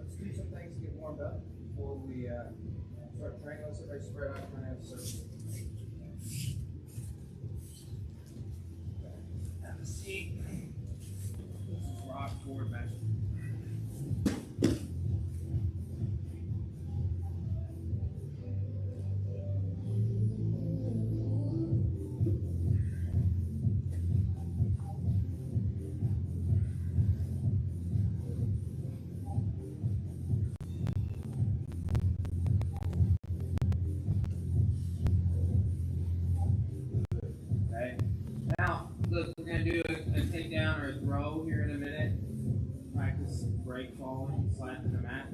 let's do some things to get warmed up before we start training. Let's everybody spread out, kind of have a circle. Have a seat. Rock forward, back. Now, look, we're going to do a takedown or a throw here in a minute. Practice break falling, slapping the mat.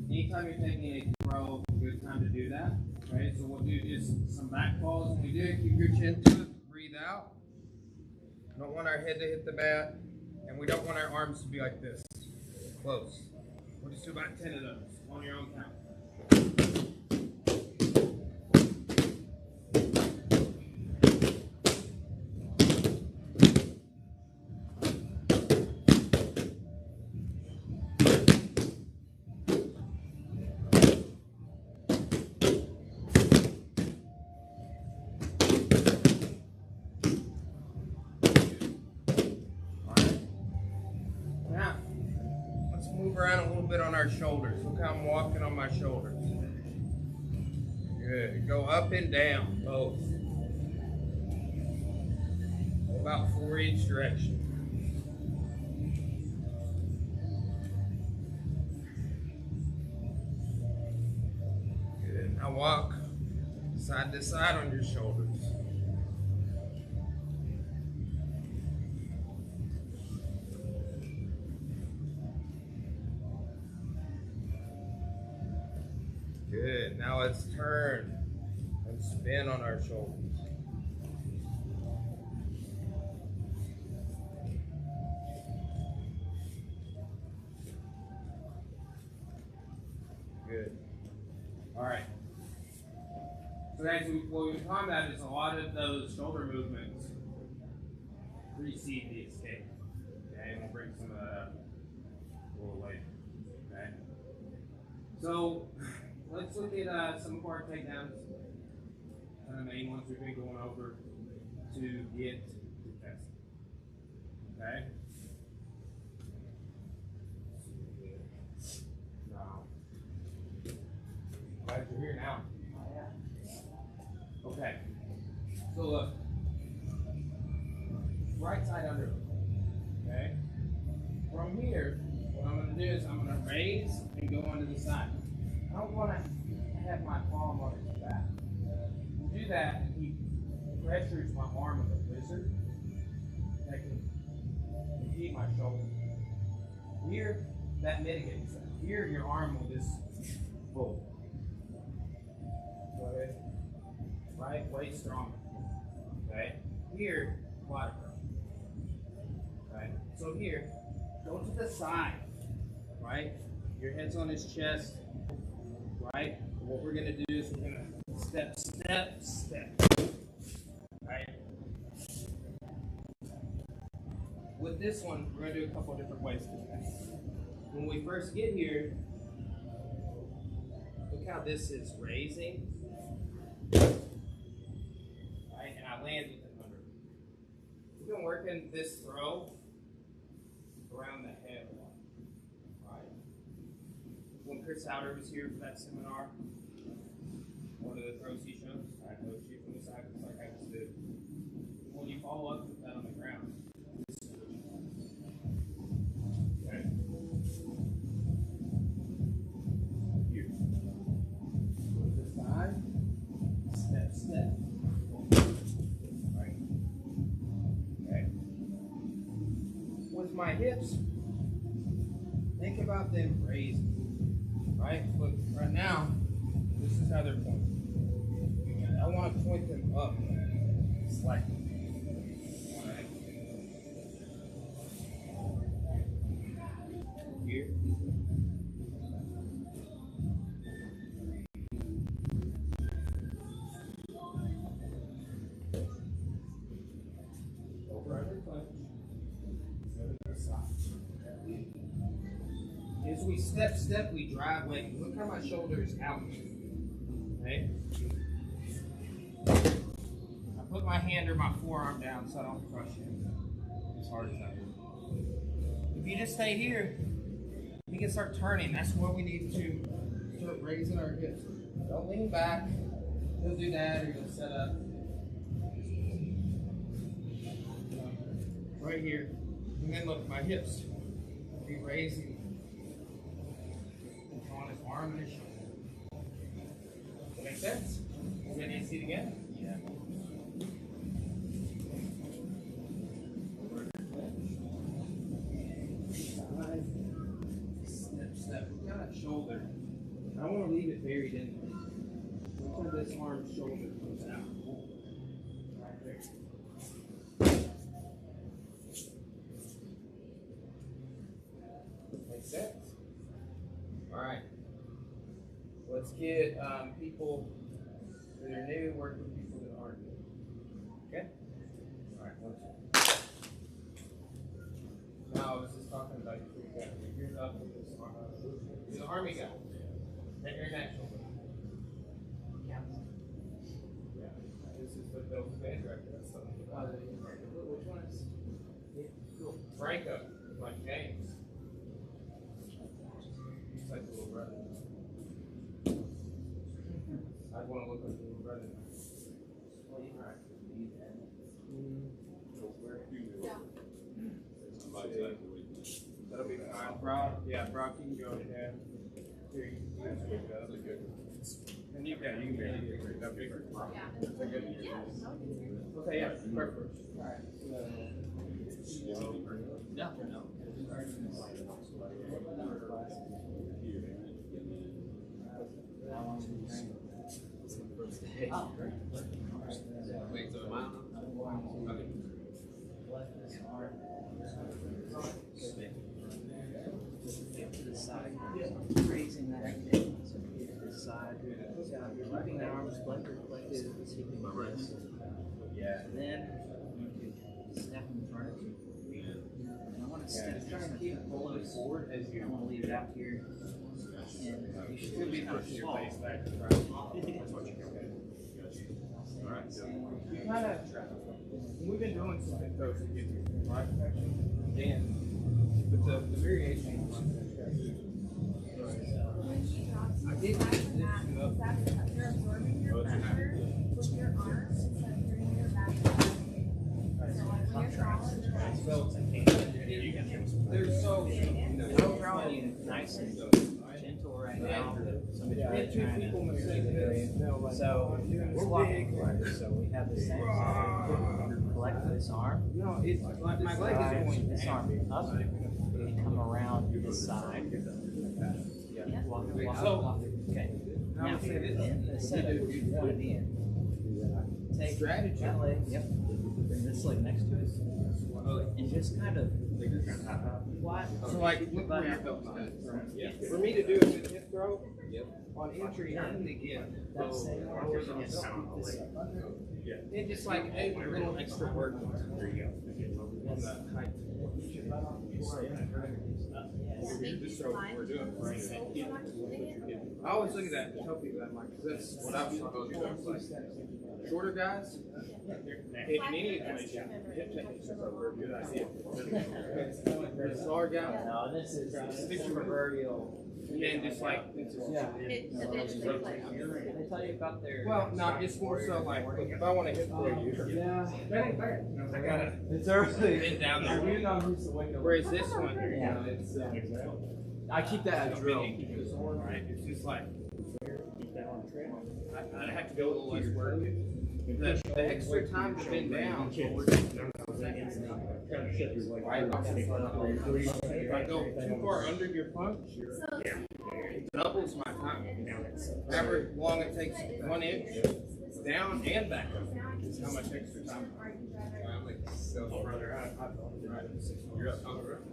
Anytime you're taking a throw, good time to do that. Right? So we'll do just some back falls. When we do it, keep your chin to it, breathe out. We don't want our head to hit the mat, and we don't want our arms to be like this. Close. We'll just do about 10 of those on your own count. Move around a little bit on our shoulders. Look how I'm walking on my shoulders. Good. Go up and down, both. About 4 each direction. Good. Now walk side to side on your shoulders. Good. Now let's turn and spin on our shoulders. Good. All right. So guys, what we've talked about is a lot of those shoulder movements precede the escape. Okay, and we'll bring some of that up a little later. Okay. So let's look at some of our takedowns, the main ones we've been going over to get to test. Okay? Now, glad you're here now. Okay. So look, right side under. Okay? From here, what I'm going to do is I'm going to raise and go onto the side. I don't want to have my palm on its back. To do that, he pressures my arm with a lizard that can impede my shoulder. Here, that mitigates that. Here, your arm will just fold. Go ahead. Right, way stronger. Okay? Here, quad pressure. Right? So here, go to the side. Right? Your head's on his chest. Right? What we're going to do is we're going to step, step, step. Right? With this one, we're going to do a couple different ways to do that. When we first get here, look how this is raising. Right? And I land with it under. We've been working this throw around the head a lot. Right? When Chris Howder was here for that seminar, one of the throws he showed, I coach you from the side, just like I just did. When you follow up with that on the ground, okay. Here. Go to the side, step, step. Right. Okay. With my hips, think about them raising. Right? Look, right now, this is how they're pointing. I want to point them up slightly. Alright. Here. Over under punch. Go to the side. As we step, we drive leg. Look how my shoulder is out. Okay? I put my hand or my forearm down so I don't crush you as hard as I do. If you just stay here, you can start turning. That's where we need to start raising our hips. Don't lean back. You'll do that or you'll set up. Right here. And then look, my hips. Be raising on his arm and his shoulder. Does that make sense? Is that easy to get? Yeah. Step. Look at that shoulder. I want to leave it buried in there. Look where this arm shoulder comes out. Right there. Makes sense? Alright. Let's get people that are new work with people that aren't new. Okay? Alright, one second. Now I was just talking about you're up with this arm. You're the army guy. Then you're natural. Yeah. This is the Bill band director. That's something. Which one is? Yeah, cool. Franco, like James. He's like the little brother. I'd want to look like the little brother. Alright. That'll be fine. Brock, yeah, Brock, you can go ahead. Here, you can go. That'll be good. And you can barely get great. That'll be great. Is that good? Okay, yeah, perfect. Alright. Yeah, no. Wait, so am I on? Okay. To the side, raising that ankle to the side, keeping the arms reflected, keeping my wrist. Yeah. Then you can step in front of you. And I want to step, try and keep pulling forward as you want to leave it out here. And you should be able to fall. Alright, so we kind of, we've been doing some good throws to get through, right? And, but the variation is I did lift you up. You're absorbing your pressure with your arms instead of bringing your back up. So when you're crawling, They're so, I'm drawing you nice and gentle right now. Somebody's really trying to. So we're walking forward. So we have the same side. Collect this arm. no, it's like my leg is going This arm up and come around this side. Walk. Okay. Now, in the setup, you put it in. Take strategy. that leg. Yep. Bring this leg next to it. And just kind of flat. So like, look where your belt's at. For me to do a good hip throw, on entry and again, it's just like a little extra work. There you go. On the height. Just throw what we're doing. I always look at that and tell people that, Mike, because that's what I was talking about. Like, shorter guys, in any equation, hip techniques are a good idea. The taller guy, No, this is proverbial. and then just like, They tell you about their. well, no, it's more so like, if I want to hip throw you, that ain't bad. I gotta It's early. bend down there. Whereas this one, you know, it's, I keep that drill. Right? It's just like, I have to go a little less work. The extra time to bend down. Right? If I go too far under your punch, it doubles my time. However long it takes 1 inch down and back up is how much extra time. I'm like, go further out. You're up on the road.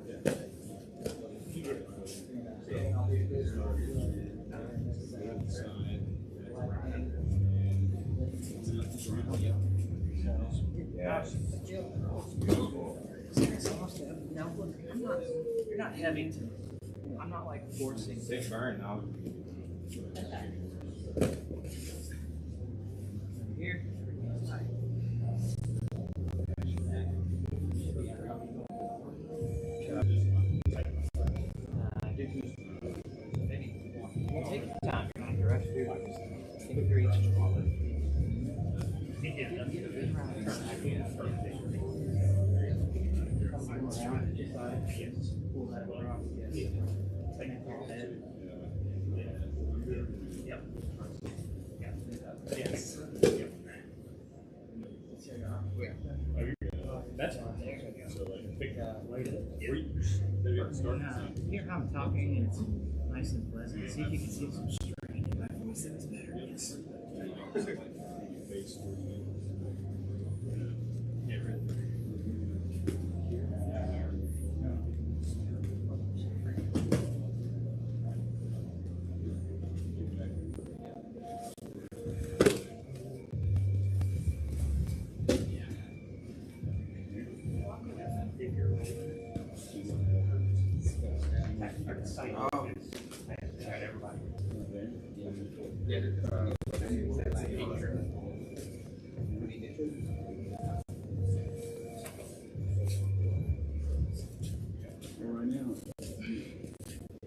Now look, you're not heavy to I'm not like forcing. Sick burn now. Here. Take your time. You don't have to rush through. Think through each one. Get a bit around the side. Come around the side. Yes. Pull that across. Yes. Take it to your head. Yep. Yes. Yep. That's fine. So like pick Wait a start. Hear how I'm talking and it's nice and pleasant. See if you can see some strain in my voice that is better. Yes.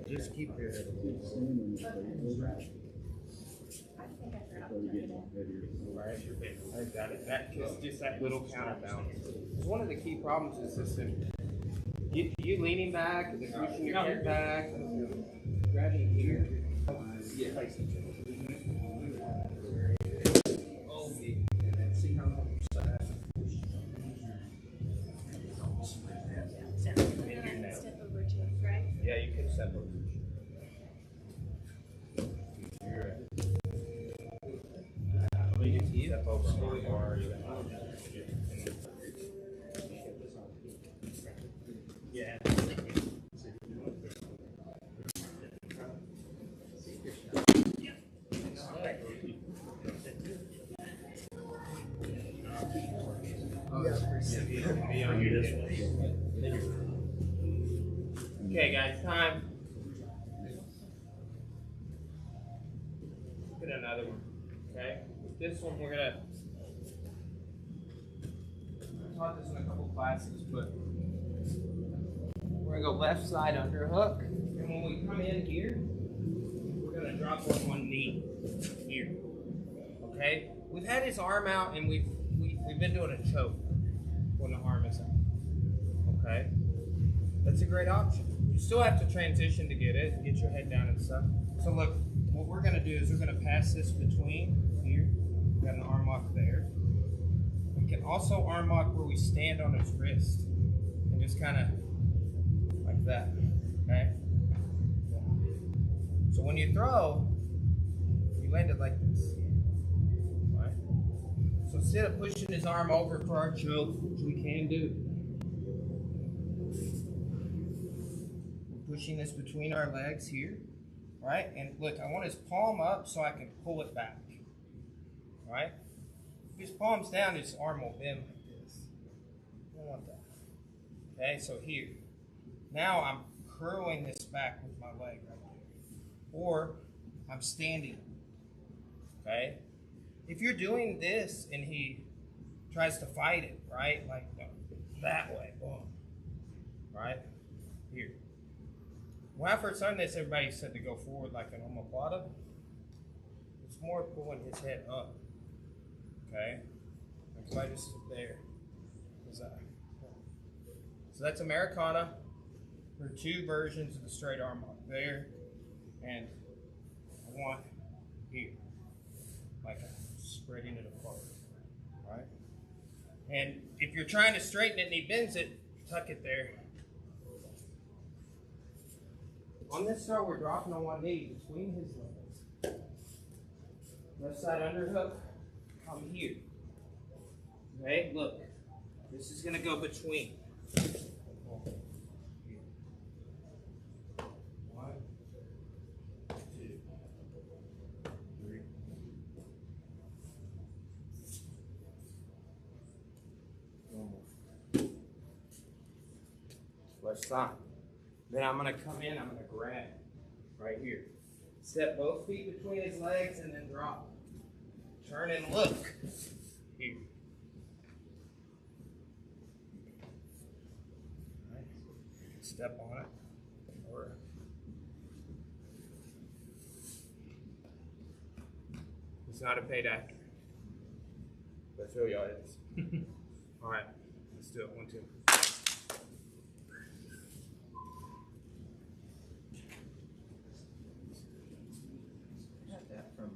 Just keep your head. I got it. That just that little counterbalance. Because one of the key problems is this: you leaning back, and pushing your head back, grabbing here. Yeah. See how Step over to, right? yeah, you can step over. Step over. Yeah. Okay, guys, time. Get another one. Okay, this one we're gonna. I taught this in a couple classes, but we're gonna go left side underhook, and when we come in here, we're gonna drop on one knee here. Okay, we've had his arm out, and we've been doing a choke when the arm is out. Okay, that's a great option. You still have to transition to get it, get your head down and stuff. So look, what we're gonna do is we're gonna pass this between here. We got an arm lock there. We can also arm lock where we stand on his wrist and just kind of like that. Okay. So when you throw, you land it like this. Right. So instead of pushing his arm over for our choke, which we can do, we're pushing this between our legs here. Right? And look, I want his palm up so I can pull it back. Right? If his palm's down, his arm will bend like this. I don't want that. Okay, so here. Now I'm curling this back with my leg right there. Or I'm standing. Okay? If you're doing this and he tries to fight it, right? Like that way, boom. Right? Here. When I first learned this, everybody said to go forward like an omoplata. It's more pulling his head up. Okay? Like if I just sit there. So that's Americana. There are two versions of the straight arm lock. There and one here. Like I'm spreading it apart. Right? And if you're trying to straighten it and he bends it, tuck it there. On this throw, we're dropping on one knee between his legs. Left side underhook, come here. Okay, look. This is going to go between. One, two, three. One more. Left side. Then I'm gonna come in, I'm gonna grab right here. Step both feet between his legs and then drop. Turn and look. Here. Right. Step on it. Or it's not a paid actor. But feel y'all it is. Alright, let's do it. 1, 2. That from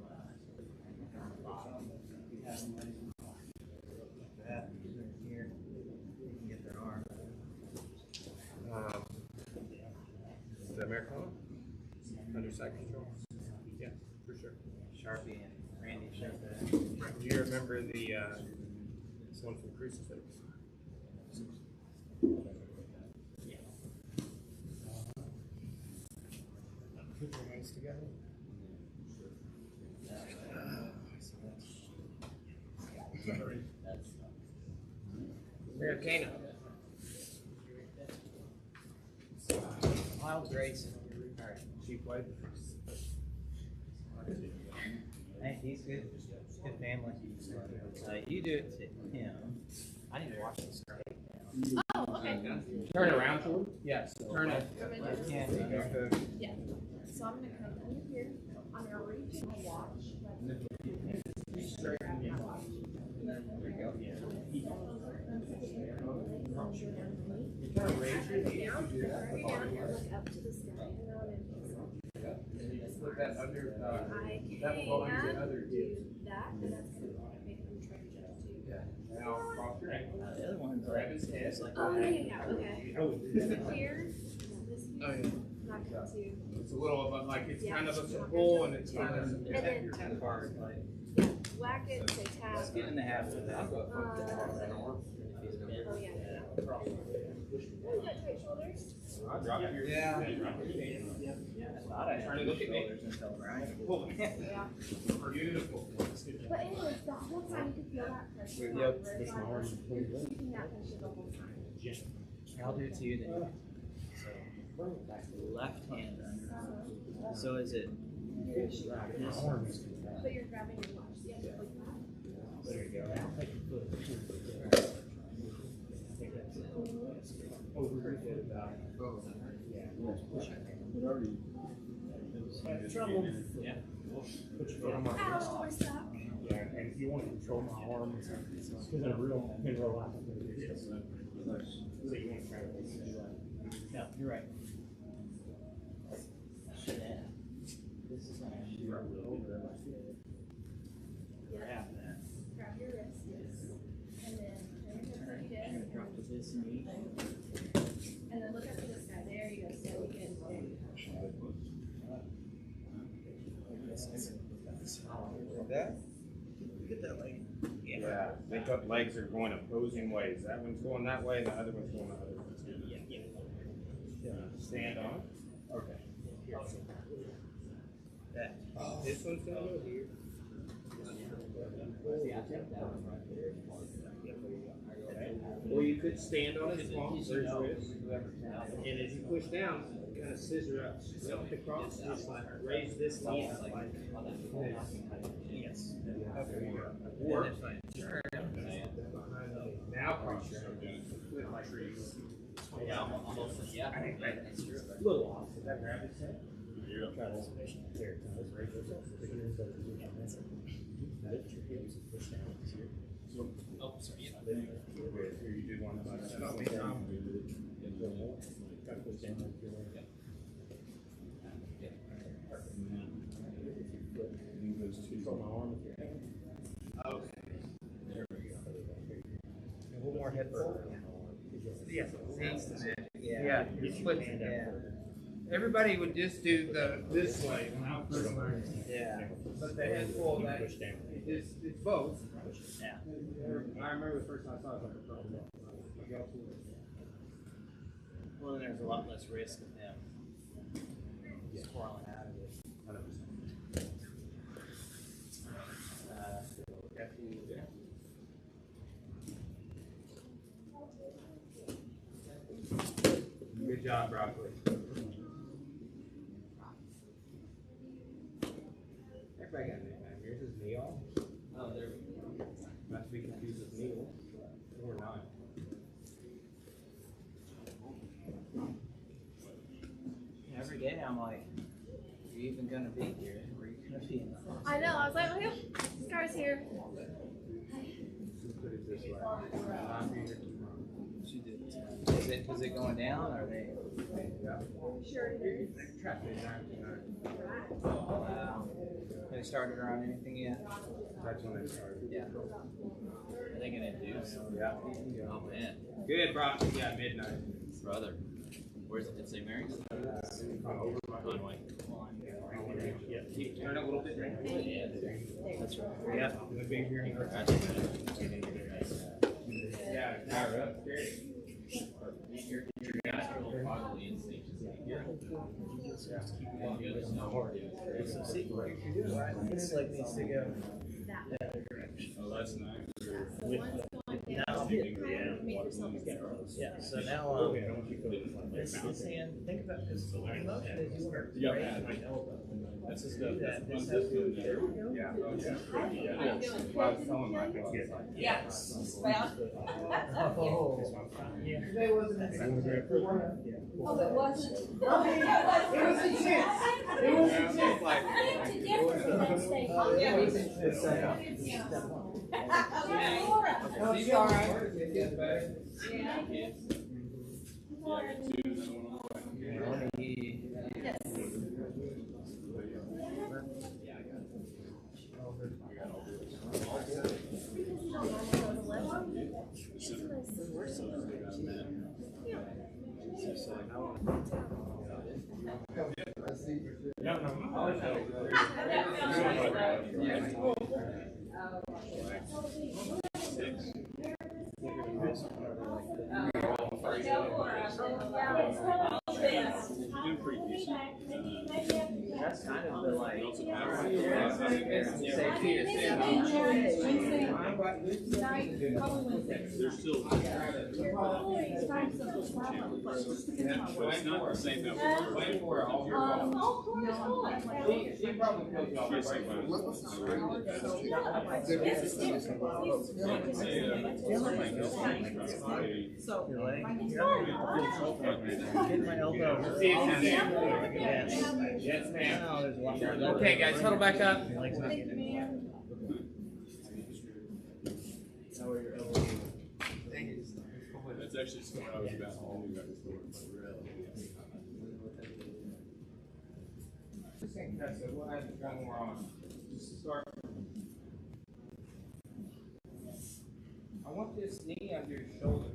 that here, you can get their arm. The Americano? Under side control? Yeah, for sure. Sharpie and Randy showed that. Do you remember the this one from Crucifix? Yeah. Put your hands together. Americano. Wild Grace. All right. Cheap white. Hey, he's good. Good family. You do it to him. I need to watch this right now. Oh, okay. Turn around to him. Yes. Turn it. Yeah. Yeah. So I'm gonna come under here. I'm gonna reach in my watch. Grab my watch. There we go. You kind of raise your knee. Down, look up to the sky. Just put that under. I That will go under the can other do that, and that's gonna make them try to jump too. Yeah. Now cross your ankle. The other one's Grab his head. like Oh, yeah, okay. This here, this here. Oh, yeah. Not going to. It's a little of a, like, it's kind of a pull and it's kind of. And then, tap hard, like yeah, whack it, say tap. let's get in the half of that. Oh, yeah. Oh, you got tight shoulders? Drop your Yeah. head. I thought I had Trying to look at me. shoulders until Ryan. Yeah. Beautiful. But anyways, the whole time you can feel that pressure. Yep. Where it's on you're keeping that pressure the whole time. I'll do it to you then. So, left hand under. So is it this? But you're grabbing your watch. Yeah, like that. There you go. Yeah. Ow, we're stuck. Yeah, and if you want to control my arm, because in real life, I'm going to do this. So you want to try to No, you're right. Should have. This is not over. Grab that. Grab your wrist, and then turn your head like you did. Drop to this knee. And then look up to this guy. There you go. So we can. Like that? Get that leg. Yeah, they got legs are going opposing ways. That one's going that way, and the other one's going the other way. Yeah. Stand on. Okay. That. This one's going to go here. Yeah, I think that one right there. Or you could stand on it, palm, there's wrist. And as you push down, kind of scissor up. Don't hit across, just like raise this knee up like this. Yes. Or Turn. now cross your knee. Flip like trees. Yeah, almost. Yeah. Little off. Does that grab his head? try this position here. Let's raise yourself. Lift your hips and push down here. Oh, sorry. Here you do one. Try to push down like your leg. Control my arm with your hand. Okay. There we go. A little more hip roll. Yes. Yeah. Get your hand out. Yeah. Everybody would just do this way when I first learned. Yeah. But the head pull that Push down. it's both. Yeah. I remember the first time I saw it, I was like, Well, then there's a lot less risk of them swirling out of it. Good job, Broccoli. probably got a nickname. Yours is Neil. Oh, there we go. Not to be confused with Neil. Or not. Every day I'm like, are you even gonna be here? Are you gonna be in the house? I know. I was like, well, this guy's here. Put it this way. Not here tomorrow. Is it going down or are they? Yeah. Sure it is. Traffic 99. Wow. Have they started around anything yet? That's when they started. Yeah. Are they gonna do something? Yeah. Oh man, Good, bro. Yeah, midnight. brother. Where's it? St. Mary's? Conway. Yeah. Keep turning a little bit. That's right. Yeah. The big hearing. Yeah. Now, Your natural bodily instincts. It's a secret. Right? It's like these to go that direction. Oh, that's nice. Now, yeah. So now, this hand. Think about this. The motion is you want to raise my elbow. That's just Do that. This has to go there. yeah. I was telling my kids, like, Yes. Well, Oh, yeah. Today wasn't it? oh, it wasn't. it was intense. It was intense. Like, she's all right. It gets better. That's kind of the like. They're still. But it's not the same that we're playing for. All your She probably feels you all Get my elbow. Yes, ma'am. Now there's a lot more. Okay, guys, huddle back up. How are your elbows? That's actually something I was about to tell you guys. Just ain't that's it. We'll add one more on. Just to start. I want this knee under your shoulder,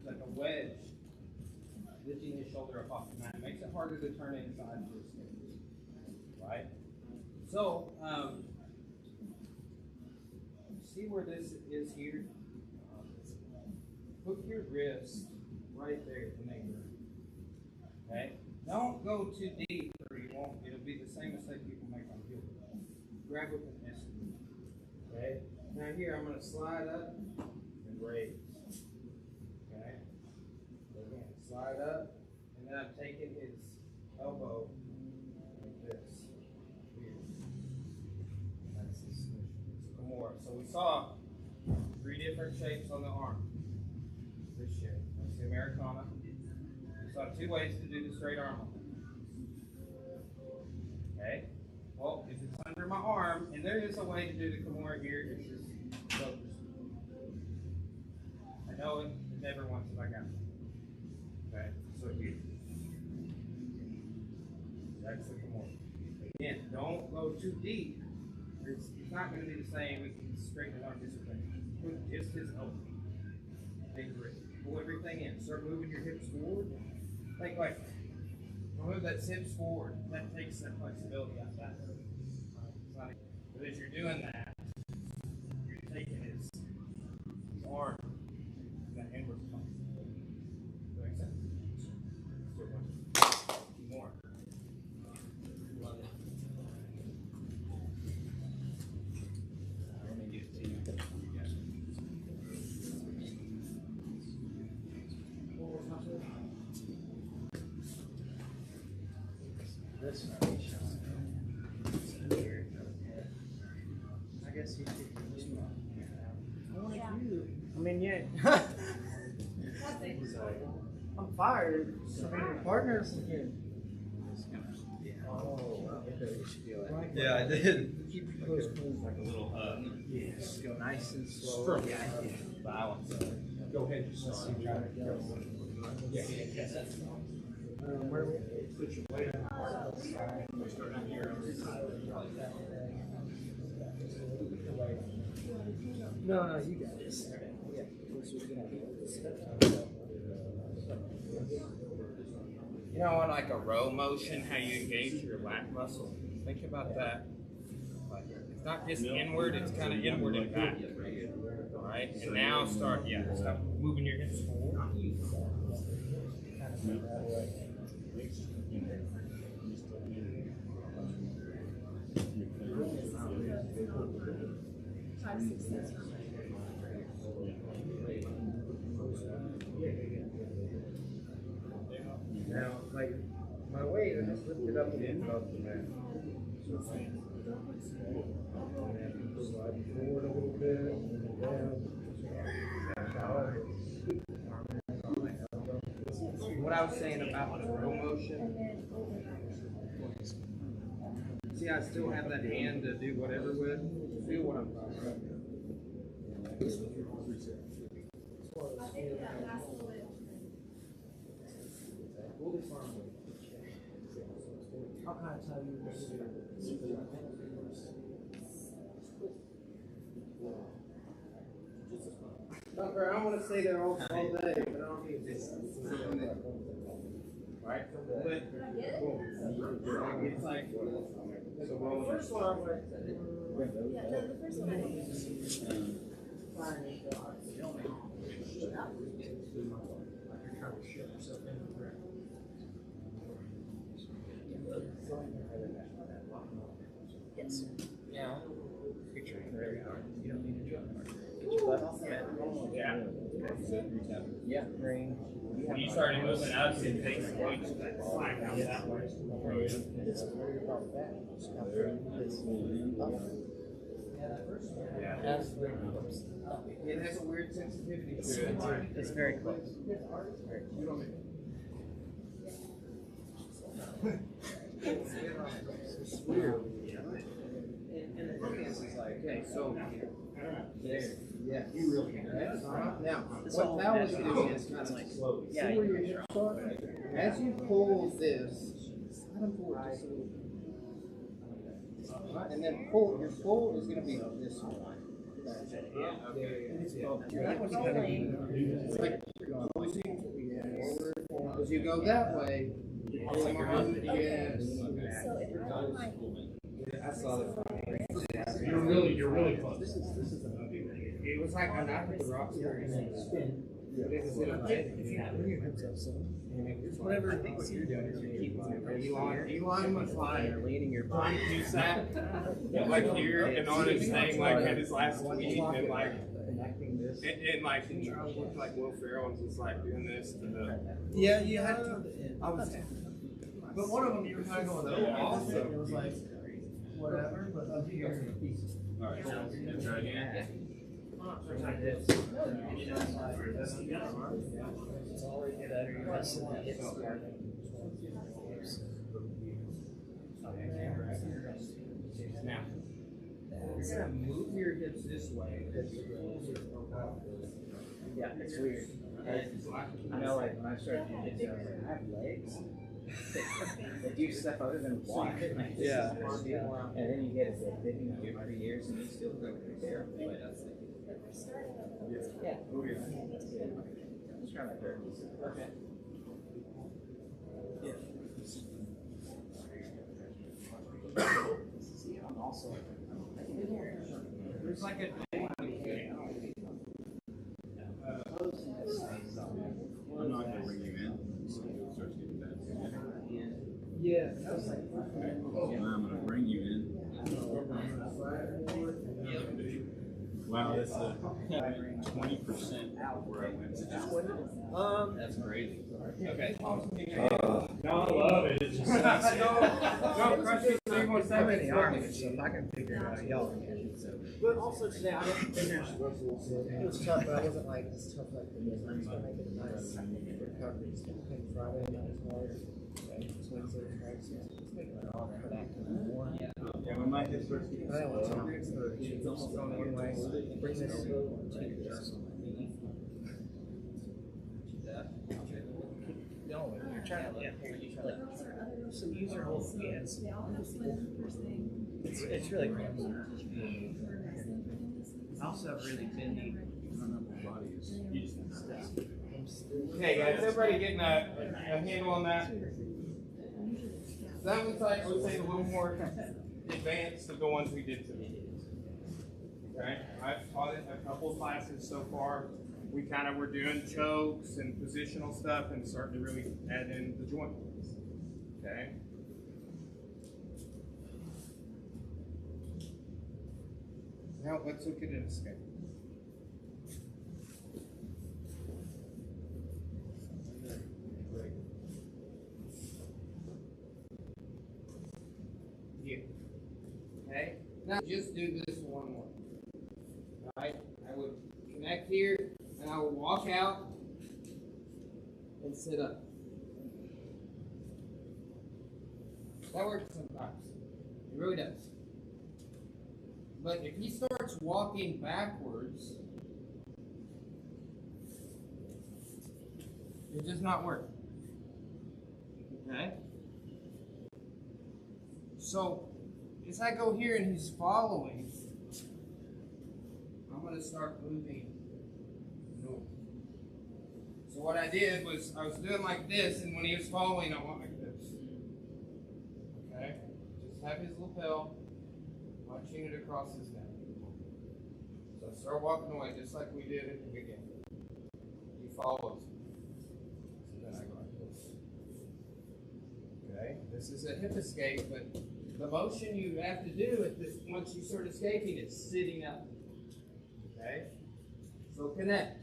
like a wedge, lifting your shoulder up off the mat. It makes it harder to turn inside for a stick, right? So, see where this is here? Put your wrist right there at the neighbor. Okay? Don't go too deep or you won't. It'll be the same mistake people make on heel. Grab with an S. Okay? Now here I'm going to slide up and raise. Okay? So again, slide up and then I'm taking his elbow like this. Here. That's the switch. Some more. So we saw 3 different shapes on the arm. This shape. That's the Americana. We saw 2 ways to do the straight arm. Okay? Well, if it's under my arm, and there is a way to do the Kimura here, it's just close. I know it never wants it like that. Okay? So here. That's the Kimura. Again, don't go too deep. It's not going to be the same. We can straighten it out just a bit. Put just his elbow. Big grip. Pull everything in. Start moving your hips forward. Think like, move that hips forward. That takes that flexibility out of that. But as you're doing that, you're taking his arm in that inward pump. Does that make sense? Let's do one. 2 more. Love it. Let me get to you. This one. Here. guess you could use me. I want Yeah. you. I mean, yeah. Nothing. I'm fired. So I mean, your partner's here. Oh, okay. Yeah, I did. Keep your clothes clean. Like a little Yes. Go nice and slow. Perfect. Yeah. balance. Go ahead and start. Where we? No, you got this. Yeah. You know, on like a row motion, how you engage your lat muscle. Think about that. Like, it's not just inward; it's kind of inward and back. All right, and now start moving your hips forward. Now, like my weight, I just lift it up and in off the mat. So slide forward a little bit, and then down. What I was saying about the row motion. See, I still have that hand to do whatever with. Feel what I'm talking about. I think that last little bit. How can I tell you this? Doctor, I want to stay there all day, but I don't need this. Right? But it's like The first one. Yeah, no, the first one I did. Yes. yeah. There we are. You don't need to jump. Get your butt off the mat. Yeah. Yeah. Green. When you started moving up, it takes points that slack out that way. This is worried about that. Just kind of bring this up. Yeah. As the It has a weird sensitivity to it. It's very close. It's weird. And the thing is like, okay, so There. yeah, you really can. Now, what that was doing is kind of like slowly. See where your hips are? As you pull this, slide them forward just a little bit. And then pull, your pull is going to be this way. That was kind of It's like forward. As you go that way, you're pulling around. Yes. So if I want my I saw that. You're really close. It was like when I hit the rocks here and then spin. But it was in a Bring your hips up some. Whatever it thinks you're doing is you're keeping Elon was like, you're leaning your trying body. to do that, like here and on his thing, like at his last tweet, and like, Connecting this. and like, he looked like Will Ferrell and just like doing this to the. Yeah, you had to. I was. But one of them, you were kind of going, oh, awesome. It was like, whatever, but up here. Alright, so try again. Now, you're gonna move your hips this way. Yeah, it's weird. I know, like when I started doing this, I was like, I have legs. They do stuff other than walk. Yeah. And then you get it, they've been doing it for years and you still go there. Yeah. Let's try that there. Okay. Yeah. I'm also. There's like a. I'm not gonna bring you in. So it starts getting bad. Yeah. I'm gonna bring you in. Wow, that's 20% where I went to. That's crazy. Okay. No, I love it. it just No, crush it 3 more I'm in seconds. the army, so if I can figure it out, y'all can. So. But also today, I didn't finish. It was tough, but I wasn't like as tough like the next. I'm just gonna make it a nice recovery. I think Friday night was hard. It's Wednesday was hard. So let's make it an honor for that kind of more. Yeah, we might just first. But I don't want to talk it's almost on anyway. Bring this. No, you're trying to so use your whole hands. It's really cramped. I also have really bendy. Okay, guys, everybody getting a handle on that? That one's like, I would say, a little more advanced of the ones we did today. Okay, I've taught it a couple of classes so far. We kind of were doing chokes and positional stuff and starting to really add in the joint ones. Okay. Now let's look at an escape. Here. Okay. Now just do this one more. Right? I would connect here and I would walk out and sit up. That works sometimes. It really does. But if he starts walking backwards, it does not work. Okay? So, as I go here and he's following, I'm going to start moving north. So what I did was, I was doing like this, and when he was following, I went like this. Okay? Just have his lapel punching it across his neck. So I start walking away just like we did at the beginning. He follows me. So then I go like this. Okay? This is a hip escape, but the motion you have to do at this once you start escaping is sitting up. Okay? So connect.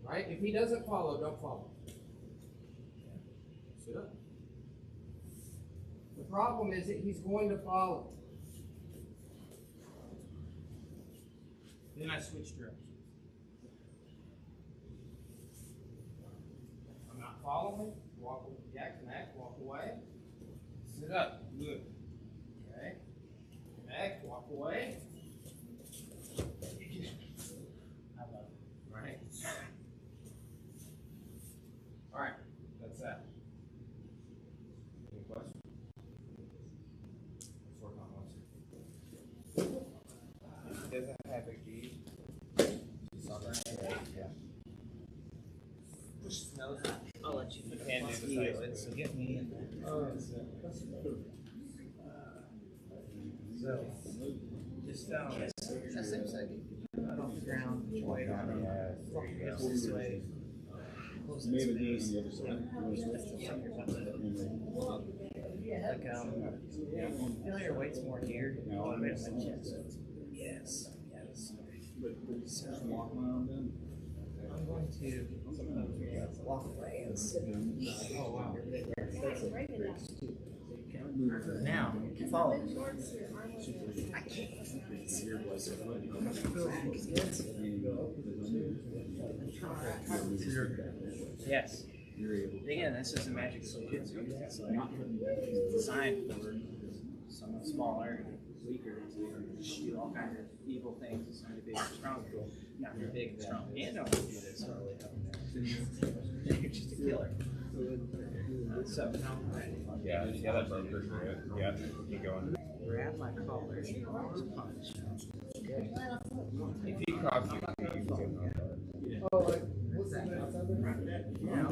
Right? If he doesn't follow, don't follow. Sit up. The problem is that he's going to follow. Then I switch directions. I'm not following. Walk, yeah, connect, walk away. Sit up. Good. Okay. Connect, walk away. Right. All right. That's that. Any questions? Let's work on one. He doesn't have a key. Yeah. I'll let you You can do the heal size it, so move. get me in there. So, just down on this same second. Right off the ground, put your weight on it. Walk your hips this way. Close the Maybe do it space. on the other side. Like, feel your weight's more here. No, Oh, it wait a makes minute. sense. Yes. But just walk around then. I'm going to walk away and sit. Oh, wow. Now, follow. I can't. Yes. Again, this is a magic Jitsu. It's designed for someone smaller and weaker to do all kinds of evil things. Somebody big and strong. Not very big and strong. And don't do this. You're just a killer. So, Yeah, that's perfect. Yeah, keep going. grab my collar and punch. If he coughs, you can Oh, like, what's that? Outside there? Now,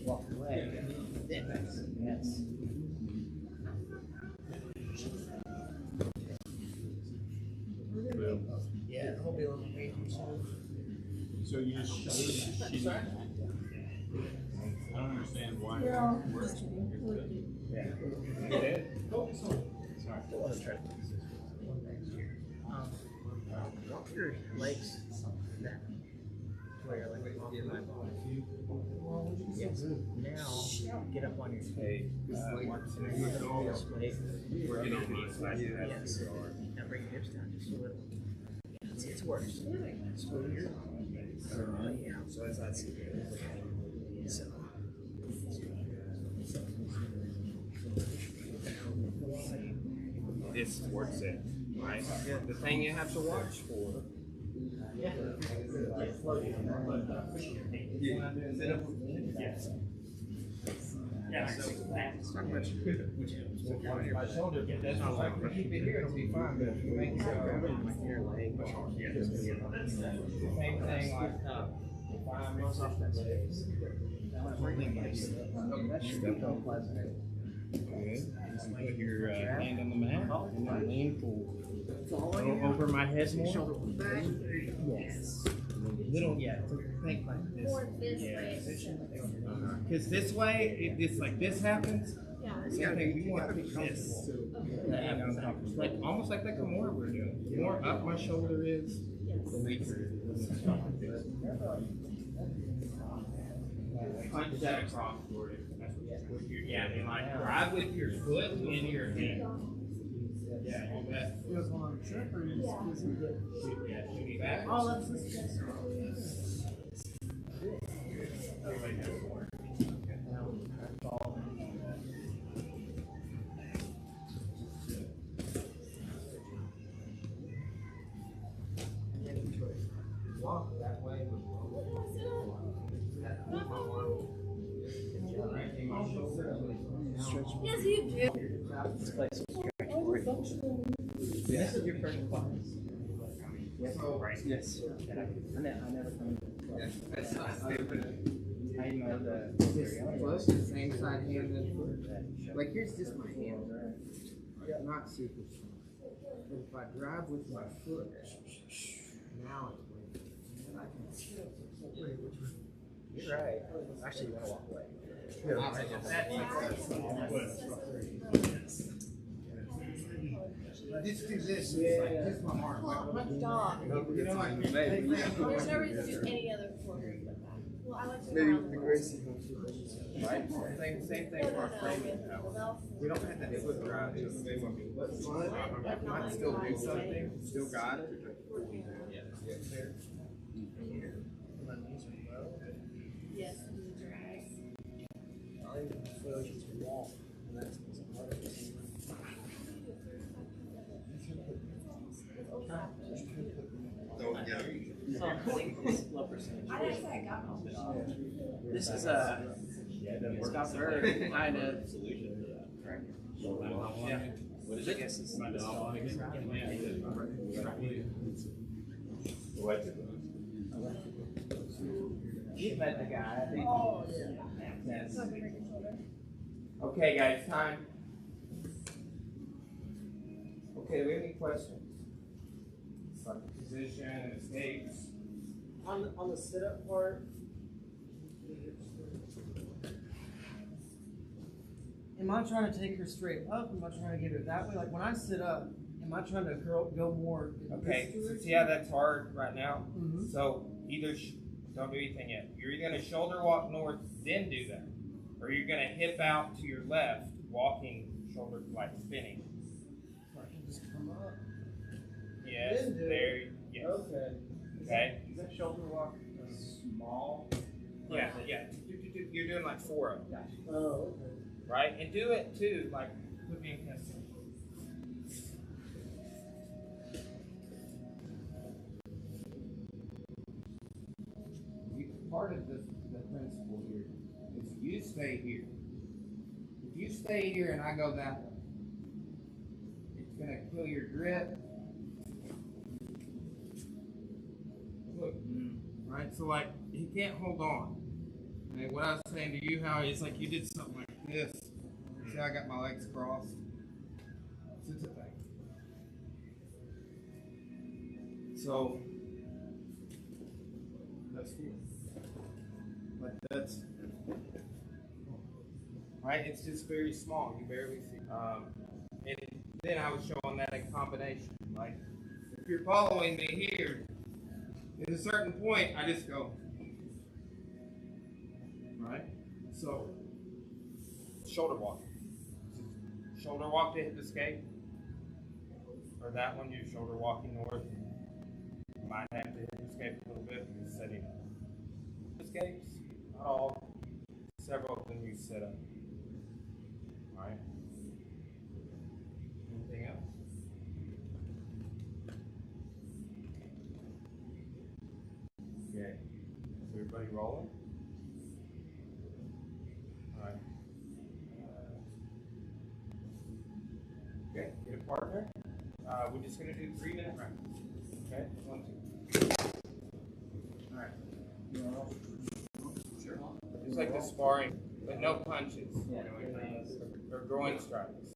walk away. Yes. Yeah, it'll be a little painful soon. So you just she's I don't understand why. Yeah. Walk your legs down. Where you're like, walking my body. Now, get up on your feet. We're getting on my side. Yes. Now bring your hips down just a little. It's worse. So here. Yeah. So that's it. So. It's towards it, right? The thing you have to watch for. My shoulder, that's not like, we keep it here, it'll be fine, but if you make it go, Same thing like if I'm off that space. Put your hand on the mat and then lean forward. Over my head more. Yes. Little, yeah. Think like this. More this way. Because this way, if this like this happens, Yeah. same thing. We want to pick this. Like almost like the Kimura we're doing. The more up my shoulder is, the weaker it is. Punch that across, Jordan. Yeah, and like drive with your foot into your hand. Yeah, you bet. Feels on a trip or is it good? Yeah, shooting back. Oh, that's this. Walk that way. Yes, you do. This place is stretch for you. This is your first class. Yes. Yes. I never come I know the Plus the same side hand that, like here's just my hand, not super strong. But if I drive with my foot, now it's way. You're right. Actually, you want to walk away. Just do this, like just my arm. Like dog. You know, like There's no reason to do any other form. Well, I like to maybe go with the out. Gracie. Right? Same thing for our framing power. We don't have that foot drive. Might still do something. Still got it. Yes. Low percentage. I didn't say I got This is a Scott Bird kind of Yeah. what is it? I guess it's you met the guy. I think. Oh, Yes. Okay, guys, time. Okay, do we have any questions? It's like position, escapes. On the sit up part, am I trying to take her straight up? Am I trying to get her that way? Like when I sit up, am I trying to go more? Okay, so see how that's hard right now? Mhm. So either, don't do anything yet. You're either going to shoulder walk north, then do that. Or you're going to hip out to your left, walking shoulder, like spinning. So I can just come up. Yes, Then do it. there, yes. Okay. Okay? Is that shoulder walk small? Yeah, yeah. You're doing like 4 of them, Oh, okay. right? And do it too, like, put me in pencil. Part of the principle here is you stay here. If you stay here and I go that way, it's going to kill your grip. Look, right? So like, he can't hold on. And what I was saying to you, Howie, is like you did something like this. See how I got my legs crossed? It's a thing. So, that's cool. But that's, right? It's just very small. You barely see. And then I was showing that in combination. Like, if you're following me here, at a certain point, I just go. Right? So, shoulder walk. Shoulder walk to hip escape. Or that one, you're shoulder walking north. You might have to hip escape a little bit when you're setting up. Escapes, not all. Several of them you set up. Alright. Anything else? Okay. Is everybody rolling? Alright. Okay, get a partner. We're just going to do 3-minute rounds. Okay? 1, 2. Alright. Sure. Just like the sparring, but no punches. Yeah. Or groin strikes.